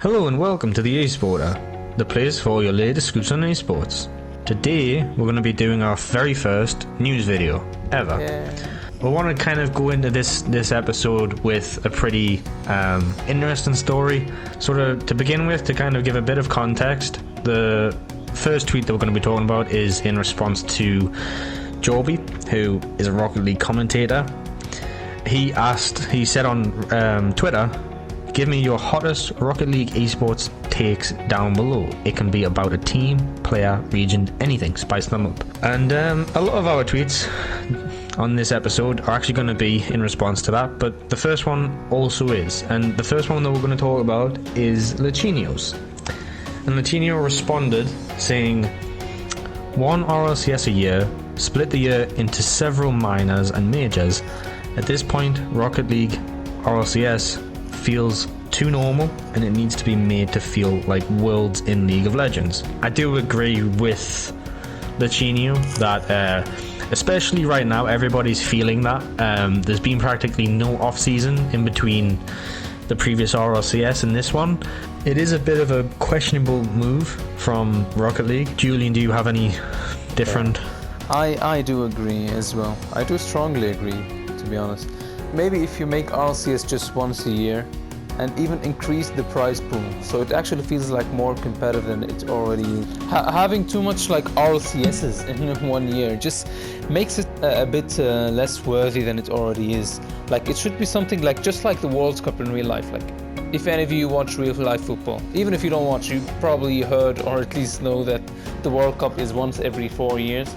Hello and welcome to the eSporter, the place for your latest scoops on esports. Today we're going to be doing our very first news video ever. We want to kind of go into this episode with a pretty interesting story. Sort of to begin with, to kind of give a bit of context, the first tweet that we're going to be talking about is in response to Joby, who is a Rocket League commentator. He said on Twitter, "Give me your hottest Rocket League esports takes down below. It can be about a team, player, region, anything. Spice them up." And a lot of our tweets on this episode are actually going to be in response to that, but the first one also is. And the first one that we're going to talk about is Lachinio's. And Lachinio responded saying, "One RLCS a year, split the year into several minors and majors. At this point, Rocket League RLCS feels too normal, and it needs to be made to feel like Worlds in League of Legends." I do agree with Lachinio that especially right now everybody's feeling that. There's been practically no off season in between the previous RLCS and this one. It is a bit of a questionable move from Rocket League. Julian, do you have any different? I do agree as well. I do strongly agree, to be honest. Maybe if you make RLCS just once a year and even increase the prize pool, so it actually feels like more competitive than it already is. Having too much like RLCSs in 1 year just makes it a bit less worthy than it already is. Like it should be something like just like the World Cup in real life. Like if any of you watch real life football, even if you don't watch, you probably heard or at least know that the World Cup is once every 4 years.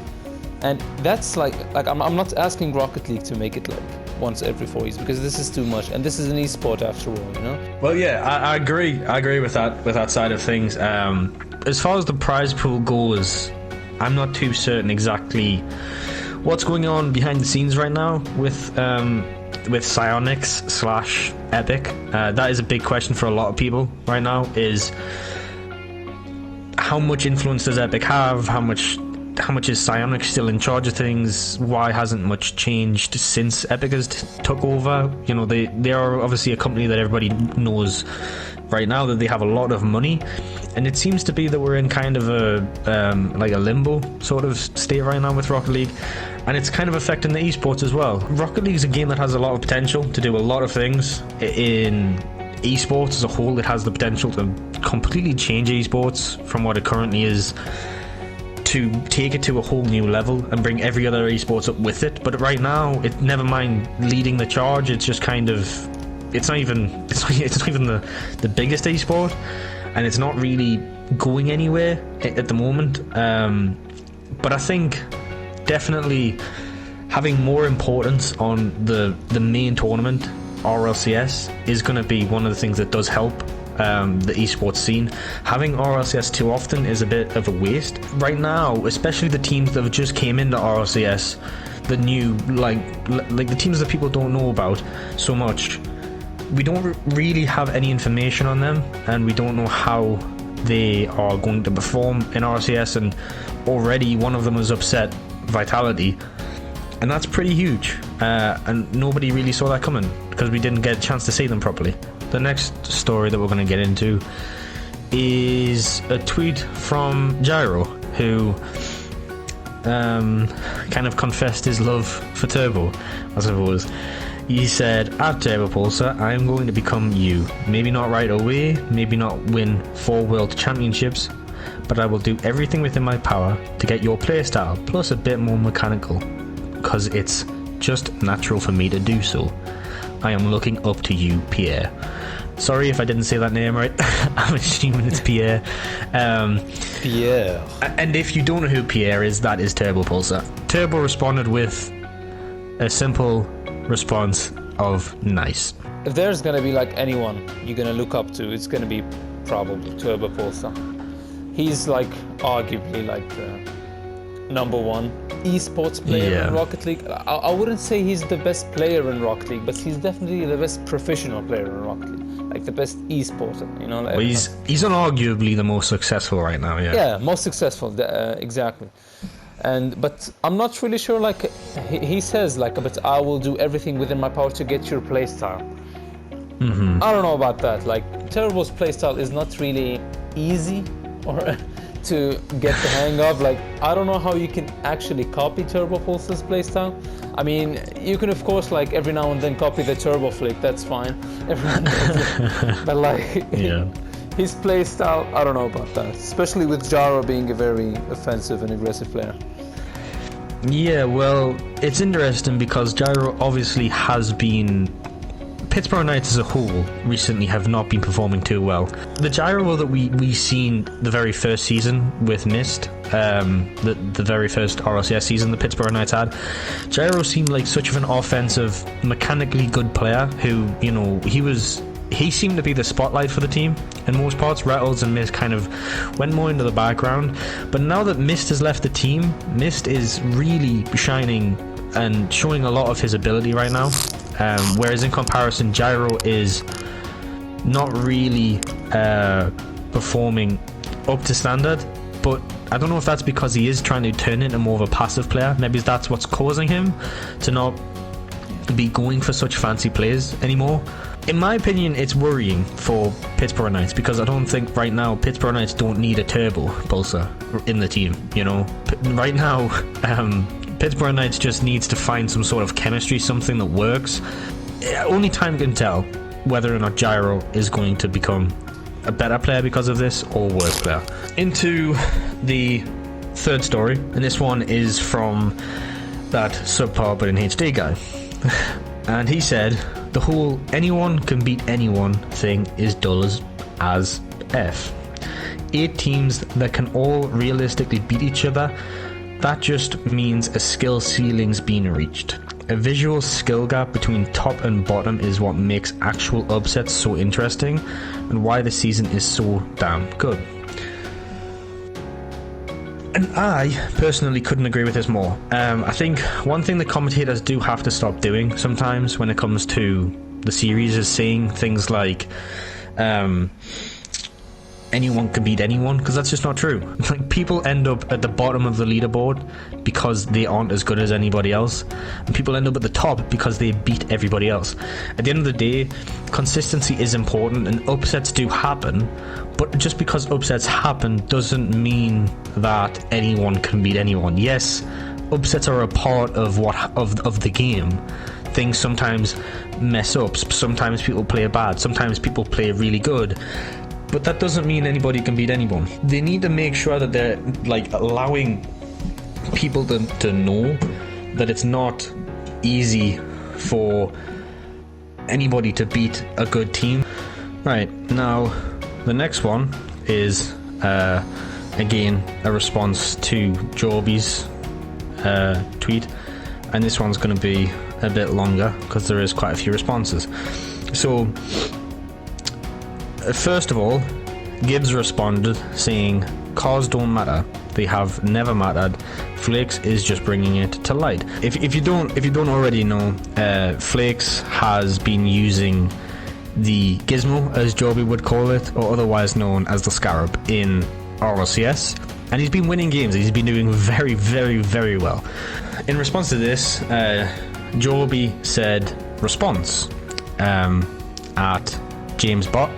And that's like I'm not asking Rocket League to make it like once every 4 years, because this is too much, and this is an esport after all, you know? Well, yeah, I agree with that side of things. As far as the prize pool goes, I'm not too certain exactly what's going on behind the scenes right now with Psyonix / Epic. That is a big question for a lot of people right now, is how much influence does Epic have? How much is Psyonix still in charge of things? Why hasn't much changed since Epic has took over? You know, they are obviously a company that everybody knows right now that they have a lot of money, and it seems to be that we're in kind of a like a limbo sort of state right now with Rocket League, and it's kind of affecting the esports as well. Rocket League is a game that has a lot of potential to do a lot of things in esports as a whole. It has the potential to completely change esports from what it currently is, to take it to a whole new level and bring every other esports up with it. But right now, it never mind leading the charge, it's just kind of, it's not even the biggest esport, and it's not really going anywhere at the moment. But I think definitely having more importance on the main tournament, RLCS, is going to be one of the things that does help the esports scene. Having RLCS too often is a bit of a waste right now, especially the teams that have just came into RLCS, the new like the teams that people don't know about so much. We don't really have any information on them, and we don't know how they are going to perform in RLCS, and already one of them has upset Vitality, and that's pretty huge, and nobody really saw that coming because we didn't get a chance to see them properly. The next story that we're going to get into is a tweet from Gyro, who kind of confessed his love for Turbo, I suppose. He said, "At Turbo Pulsar, I am going to become you. Maybe not right away, maybe not win 4 world championships, but I will do everything within my power to get your playstyle, plus a bit more mechanical, because it's just natural for me to do so. I am looking up to you, Pierre." Sorry if I didn't say that name right. I'm assuming it's Pierre. Pierre. And if you don't know who Pierre is, that is Turbo Pulsar. Turbo responded with a simple response of nice. If there's gonna be like anyone you're gonna look up to, it's gonna be probably Turbo Pulsar. He's like arguably like the #1 esports player in Rocket League. I wouldn't say he's the best player in Rocket League, but he's definitely the best professional player in Rocket League. Like the best esporter, you know. Well, he's unarguably the most successful right now. Yeah, most successful, exactly. But I'm not really sure. Like he says, like, but I will do everything within my power to get your playstyle. Mm-hmm. I don't know about that. Like, Turbo's playstyle is not really easy or to get the hang of. Like, I don't know how you can actually copy Turbo Pulse's playstyle. I mean, you can of course like every now and then copy the Turbo Flick, that's fine. Everyone does it. But like, Yeah. his playstyle, I don't know about that. Especially with Gyro being a very offensive and aggressive player. Yeah, well, it's interesting because Gyro obviously has been... Pittsburgh Knights as a whole recently have not been performing too well. The Gyro that we seen the very first season with Mist, the very first RLCS season the Pittsburgh Knights had, Gyro seemed like such of an offensive, mechanically good player who, you know, he seemed to be the spotlight for the team in most parts. Rattles and Mist kind of went more into the background. But now that Mist has left the team, Mist is really shining and showing a lot of his ability right now. Whereas in comparison, Gyro is not really performing up to standard. But I don't know if that's because he is trying to turn into more of a passive player. Maybe that's what's causing him to not be going for such fancy plays anymore. In my opinion, it's worrying for Pittsburgh Knights because I don't think right now Pittsburgh Knights don't need a turbo pulsar in the team. You know, right now Pittsburgh Knights just needs to find some sort of chemistry, something that works. Only time can tell whether or not Gyro is going to become a better player because of this or a worse player. Into the third story, and this one is from that subpar but in HD guy. And he said, the whole anyone can beat anyone thing is dull as F. 8 teams that can all realistically beat each other, that just means a skill ceiling's been reached. A visual skill gap between top and bottom is what makes actual upsets so interesting and why the season is so damn good. And I personally couldn't agree with this more. I think one thing the commentators do have to stop doing sometimes when it comes to the series is saying things like anyone can beat anyone, because that's just not true. Like, people end up at the bottom of the leaderboard because they aren't as good as anybody else, and people end up at the top because they beat everybody else. At the end of the day, consistency is important and upsets do happen, but just because upsets happen doesn't mean that anyone can beat anyone. Yes, upsets are a part of the game. Things sometimes mess up, sometimes people play bad, sometimes people play really good, but that doesn't mean anybody can beat anyone. They need to make sure that they're like allowing people to know that it's not easy for anybody to beat a good team. Right, now the next one is again a response to Joby's tweet, and this one's going to be a bit longer because there is quite a few responses. So first of all, Gibbs responded saying, cars don't matter, they have never mattered, Flakes is just bringing it to light. If you don't already know, Flakes has been using the gizmo, as Joby would call it, or otherwise known as the Scarab, in RLCS, and he's been winning games. He's been doing very, very, very well. In response to this, Joby said response at James Bott,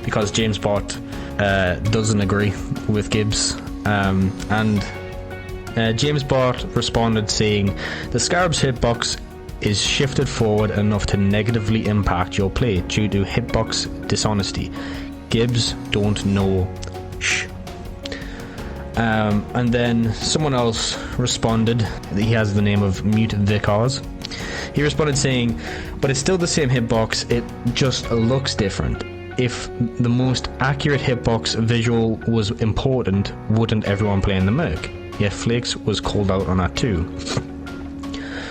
because James Bott doesn't agree with Gibbs, and James Bott responded saying, the Scarab's hitbox is shifted forward enough to negatively impact your play due to hitbox dishonesty. Gibbs don't know shh. And then someone else responded, he has the name of Mute Vicars. He responded saying, but it's still the same hitbox, it just looks different. If the most accurate hitbox visual was important, wouldn't everyone play in the Merc? Yeah, Flakes was called out on that too.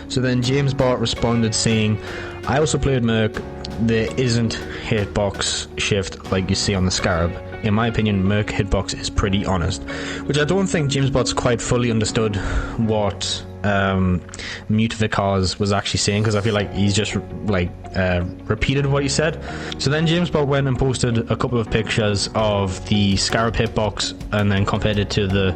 So then James Bart responded saying, I also played Merc, there isn't hitbox shift like you see on the Scarab. In my opinion, Merc hitbox is pretty honest. Which I don't think James Bot's quite fully understood what Mute Vicars was actually saying, because I feel like he's just like repeated what he said. So then James Bot went and posted a couple of pictures of the Scarab hitbox and then compared it to the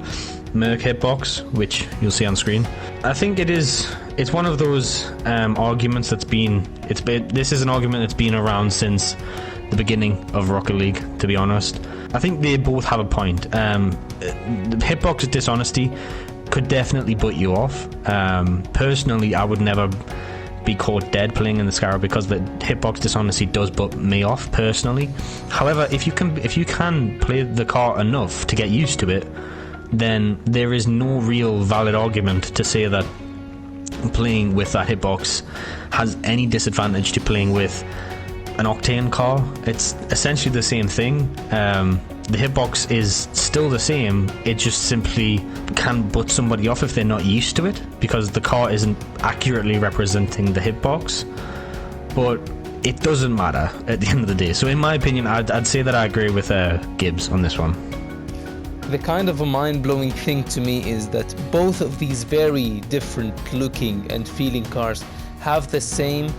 Merc hitbox, which you'll see on screen. I think it's one of those arguments that's been, this is an argument that's been around since the beginning of Rocket League, to be honest. I think they both have a point. The hitbox dishonesty could definitely put you off. Personally, I would never be caught dead playing in the Scarab because the hitbox dishonesty does put me off personally. However, if you can play the car enough to get used to it, then there is no real valid argument to say that playing with that hitbox has any disadvantage to playing with an Octane car. It's essentially the same thing. The hitbox is still the same, it just simply can put somebody off if they're not used to it, because the car isn't accurately representing the hitbox. But it doesn't matter at the end of the day. So in my opinion, I'd say that I agree with Gibbs on this one. The kind of a mind-blowing thing to me is that both of these very different looking and feeling cars have the same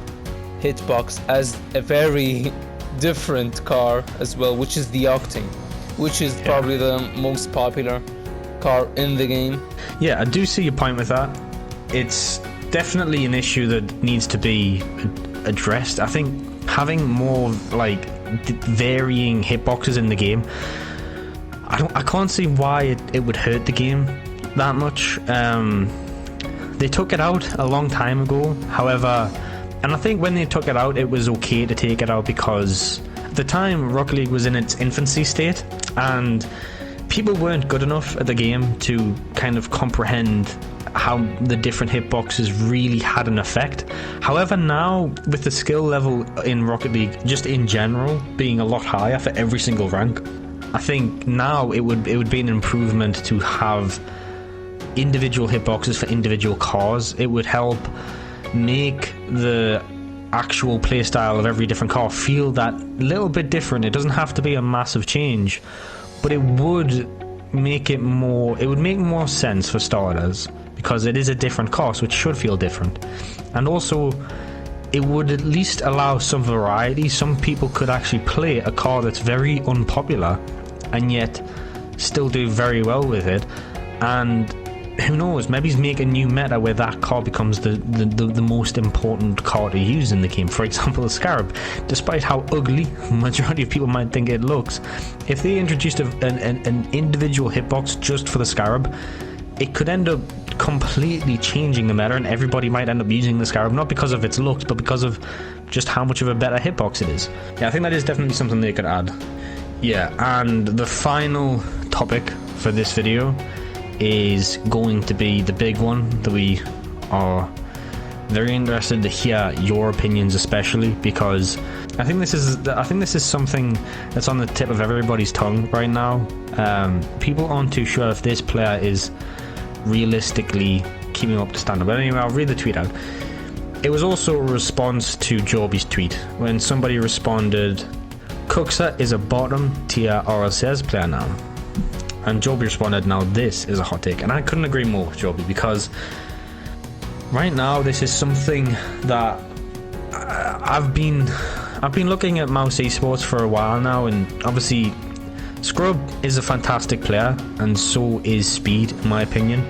hitbox as a very different car as well, which is the Octane, which is probably the most popular car in the game. Yeah, I do see your point with that. It's definitely an issue that needs to be addressed. I think having more like varying hitboxes in the game, I can't see why it would hurt the game that much. They took it out a long time ago, however, and I think when they took it out, it was okay to take it out because at the time Rocket League was in its infancy state and people weren't good enough at the game to kind of comprehend how the different hitboxes really had an effect. However, now with the skill level in Rocket League just in general being a lot higher for every single rank, I think now it would be an improvement to have individual hitboxes for individual cars. It would help make the actual playstyle of every different car feel that little bit different. It doesn't have to be a massive change, but it would make more sense for starters, because it is a different car, so it should feel different. And also, it would at least allow some variety. Some people could actually play a car that's very unpopular and yet still do very well with it, and who knows, maybe make a new meta where that car becomes the most important car to use in the game. For example, the Scarab, despite how ugly majority of people might think it looks, if they introduced an individual hitbox just for the Scarab, it could end up completely changing the meta and everybody might end up using the Scarab, not because of its looks but because of just how much of a better hitbox it is. Yeah, I think that is definitely something they could add. Yeah, and the final topic for this video is going to be the big one that we are very interested to hear your opinions, especially because I think this is something that's on the tip of everybody's tongue right now. People aren't too sure if this player is realistically keeping up to standard. But anyway, I'll read the tweet out. It was also a response to Joby's tweet when somebody responded, "Kuxir is a bottom tier RLCS player now." And Joby responded, "Now this is a hot take." And I couldn't agree more with Joby, because right now this is something that I've been looking at Mouse Esports for a while now, and obviously Scrub is a fantastic player and so is Speed, in my opinion.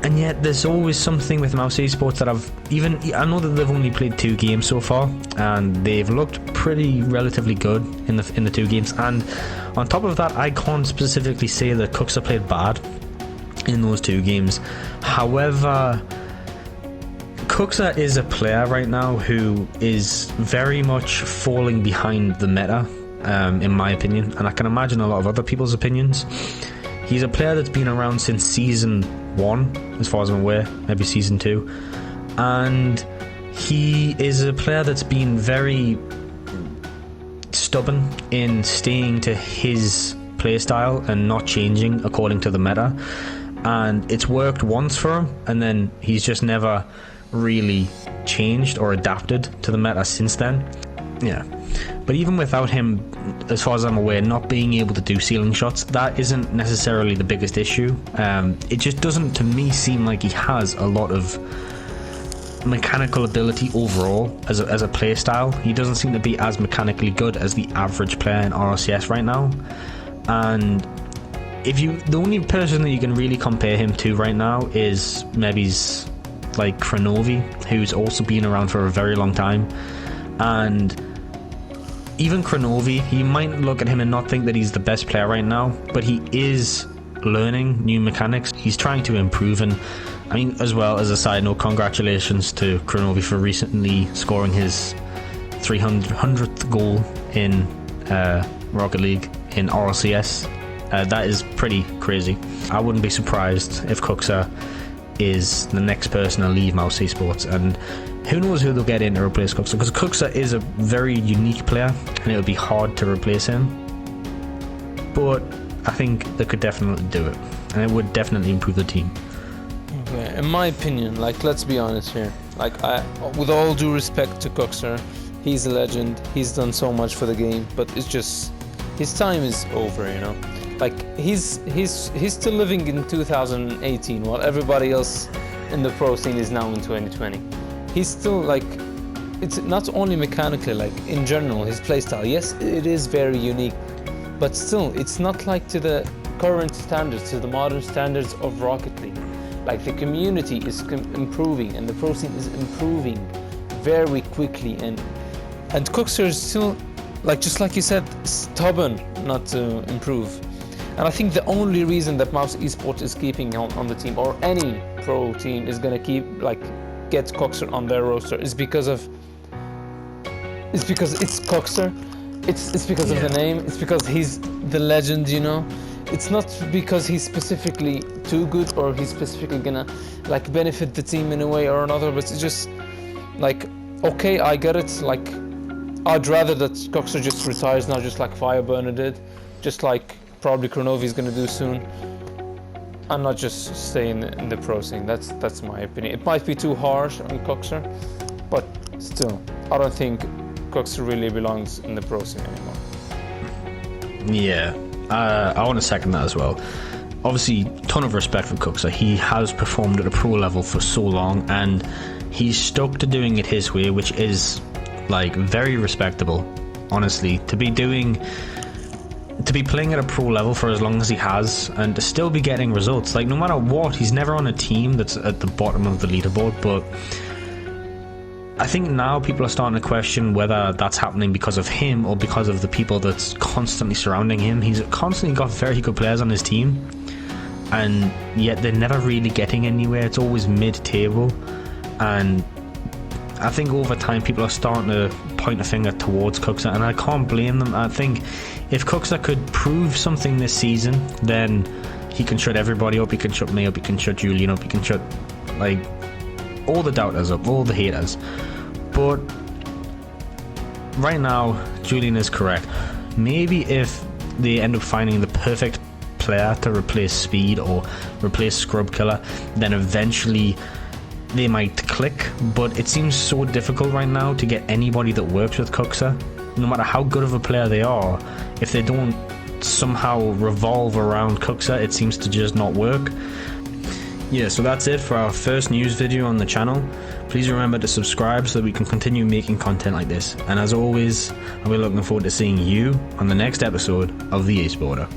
And yet there's always something with Mouse Esports that I know that they've only played 2 games so far and they've looked pretty relatively good in the 2 games, and on top of that I can't specifically say that Kuxir played bad in those 2 games. However, Kuxir is a player right now who is very much falling behind the meta, in my opinion, and I can imagine a lot of other people's opinions. He's a player that's been around since Season 1, as far as I'm aware, maybe Season 2, and he is a player that's been very stubborn in staying to his playstyle and not changing according to the meta, and it's worked once for him and then he's just never really changed or adapted to the meta since then. Yeah, but even without him, as far as I'm aware, not being able to do ceiling shots, that isn't necessarily the biggest issue. It just doesn't, to me, seem like he has a lot of mechanical ability overall as a play style. He doesn't seem to be as mechanically good as the average player in RLCS right now. And the only person that you can really compare him to right now is maybe like Kranovi, who's also been around for a very long time, and even Kronovi, you might look at him and not think that he's the best player right now, but he is learning new mechanics. He's trying to improve, and I mean, as well as a side note, congratulations to Kronovi for recently scoring his 300th goal in Rocket League in RLCS. That is pretty crazy. I wouldn't be surprised if Kuxir is the next person to leave Mouse Esports, and who knows who they'll get in to replace Kuxir, because Kuxir is a very unique player and it would be hard to replace him, but I think they could definitely do it, and it would definitely improve the team. Okay, in my opinion, like, let's be honest here, like, with all due respect to Kuxir, he's a legend, he's done so much for the game, but it's just, his time is over, you know. Like, he's still living in 2018 while everybody else in the pro scene is now in 2020. He's still, like, it's not only mechanically, like, in general, his playstyle, yes, it is very unique, but still, it's not like to the current standards, to the modern standards of Rocket League. Like, the community is improving and the pro scene is improving very quickly, and Kuxir is still, like, just like you said, stubborn not to improve. And I think the only reason that Mouse Esports is keeping on the team, or any pro team is gonna keep, like, get Kuxir on their roster, is because it's Kuxir. It's because of the name. It's because he's the legend, you know. It's not because he's specifically too good or he's specifically gonna, like, benefit the team in a way or another. But it's just like, okay, I get it. Like, I'd rather that Kuxir just retires now, just like Fireburner did, just like probably Kronovi is gonna do soon, and not just stay in the pro scene. That's my opinion. It might be too harsh on Kuxir, but still, I don't think Kuxir really belongs in the pro scene anymore. Yeah, I want to second that as well. Obviously, ton of respect for Kuxir. He has performed at a pro level for so long, and he's stuck to doing it his way, which is, like, very respectable. Honestly, to be playing at a pro level for as long as he has and to still be getting results, like, no matter what, he's never on a team that's at the bottom of the leaderboard. But I think now people are starting to question whether that's happening because of him or because of the people that's constantly surrounding him. He's constantly got very good players on his team, and yet they're never really getting anywhere. It's always mid-table, and I think over time people are starting to point a finger towards Kuxir, and I can't blame them. I think if Kuxir could prove something this season, then he can shut everybody up. He can shut me up, he can shut Julian up, he can shut, like, all the doubters up, all the haters. But right now, Julian is correct. Maybe if they end up finding the perfect player to replace Speed or replace Scrub Killer, then eventually they might click. But it seems so difficult right now to get anybody that works with Kuxir. No matter how good of a player they are, if they don't somehow revolve around Kuxir, it seems to just not work. Yeah, so that's it for our first news video on the channel. Please remember to subscribe so that we can continue making content like this. And as always, I'll be looking forward to seeing you on the next episode of The Ace Border.